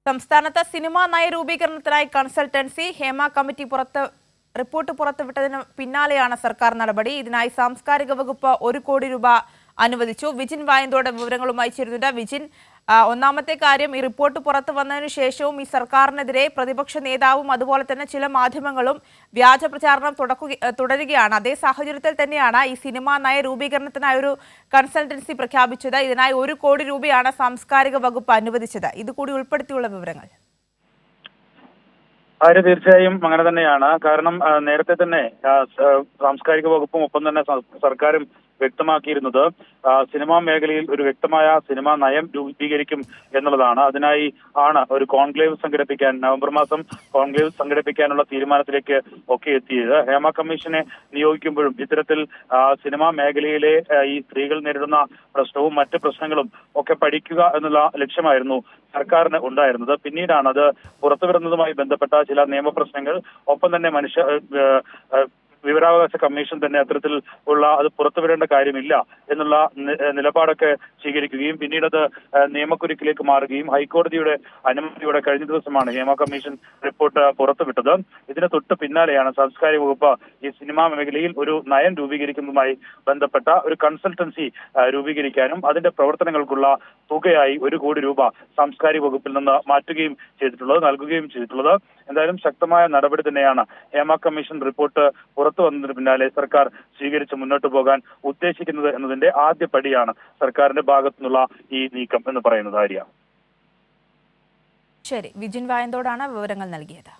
സംസ്ഥാനത്ത് സിനിമാ നയരൂപീകരണത്തിനായി consultancy Hema committee report പുറത്തുവിട്ടതിന് പിന്നാലെയാണ് സർക്കാർ നടപടി. ഇതിനായി സാംസ്കാരിക വകുപ്പ് 1 കോടി രൂപ അനുവദിച്ചു. വിജിൻ വായന്തോട് വിവരങ്ങളുമായി ചേരുന്നുണ്ട്. വിജിൻ, ഒന്നാമത്തെ കാര്യം, ഈ റിപ്പോർട്ട് പുറത്തു വന്നതിനു ശേഷവും ഈ സർക്കാരിനെതിരെ പ്രതിപക്ഷ നേതാവും അതുപോലെ തന്നെ ചില മാധ്യമങ്ങളും വ്യാജ പ്രചാരണം തുടരുകയാണ്. അതേ സാഹചര്യത്തിൽ തന്നെയാണ് ഈ സിനിമാ നയ രൂപീകരണത്തിനായി ഒരു കൺസൾട്ടൻസി പ്രഖ്യാപിച്ചത്. ഇതിനായി 1 കോടി രൂപയാണ് സാംസ്കാരിക വകുപ്പ് അനുവദിച്ചത്. ഇതുകൂടി ഉൾപ്പെടുത്തിയുള്ള വിവരങ്ങൾ. തീർച്ചയായും അങ്ങനെ തന്നെയാണ്. കാരണം നേരത്തെ തന്നെ സാംസ്കാരിക വകുപ്പും ഒപ്പം തന്നെ സർക്കാരും വ്യക്തമാക്കിയിരുന്നത് സിനിമാ മേഖലയിൽ ഒരു വ്യക്തമായ സിനിമാ നയം രൂപീകരിക്കും എന്നുള്ളതാണ്. അതിനായി ആണ് ഒരു കോൺക്ലേവ് സംഘടിപ്പിക്കാൻ, നവംബർ മാസം കോൺക്ലേവ് സംഘടിപ്പിക്കാനുള്ള തീരുമാനത്തിലേക്ക് ഒക്കെ എത്തിയത്. ഹേമ കമ്മീഷനെ നിയോഗിക്കുമ്പോഴും ഇത്തരത്തിൽ സിനിമാ മേഖലയിലെ ഈ സ്ത്രീകൾ നേരിടുന്ന പ്രശ്നവും മറ്റ് പ്രശ്നങ്ങളും ഒക്കെ പഠിക്കുക എന്നുള്ള ലക്ഷ്യമായിരുന്നു സർക്കാരിന് ഉണ്ടായിരുന്നത്. പിന്നീടാണ് അത് പുറത്തുവിടുന്നതുമായി ബന്ധപ്പെട്ട ചില നിയമപ്രശ്നങ്ങൾ, ഒപ്പം തന്നെ വിവരാവകാശ കമ്മീഷൻ തന്നെ അത്തരത്തിൽ ഉള്ള അത് പുറത്തുവിടേണ്ട കാര്യമില്ല എന്നുള്ള നിലപാടൊക്കെ സ്വീകരിക്കുകയും പിന്നീട് അത് നിയമക്കുരുക്കിലേക്ക് മാറുകയും ഹൈക്കോടതിയുടെ അനുമതിയോടെ കഴിഞ്ഞ ദിവസമാണ് ഹേമ കമ്മീഷൻ റിപ്പോർട്ട് പുറത്തുവിട്ടത്. ഇതിന് തൊട്ട് പിന്നാലെയാണ് സാംസ്കാരിക വകുപ്പ് ഈ സിനിമാ മേഖലയിൽ ഒരു നയം രൂപീകരിക്കുന്നതുമായി ബന്ധപ്പെട്ട ഒരു കൺസൾട്ടൻസി രൂപീകരിക്കാനും അതിന്റെ പ്രവർത്തനങ്ങൾക്കുള്ള തുകയായി 1 കോടി രൂപ സാംസ്കാരിക വകുപ്പിൽ നിന്ന് നൽകുകയും ചെയ്തിട്ടുള്ളത്. എന്തായാലും ശക്തമായ നടപടി തന്നെയാണ് ഹേമ കമ്മീഷൻ റിപ്പോർട്ട് പുറത്തു വന്നതിന് പിന്നാലെ സർക്കാർ സ്വീകരിച്ച് മുന്നോട്ട് പോകാൻ ഉദ്ദേശിക്കുന്നത് എന്നതിന്റെ ആദ്യ പടിയാണ് സർക്കാരിന്റെ ഭാഗത്തു നിന്നുള്ള ഈ നീക്കം എന്ന് പറയുന്നത്. ആര്യ. ശരി, വിജിൻ വായന്തോടാണ് വിവരങ്ങൾ നൽകിയത്.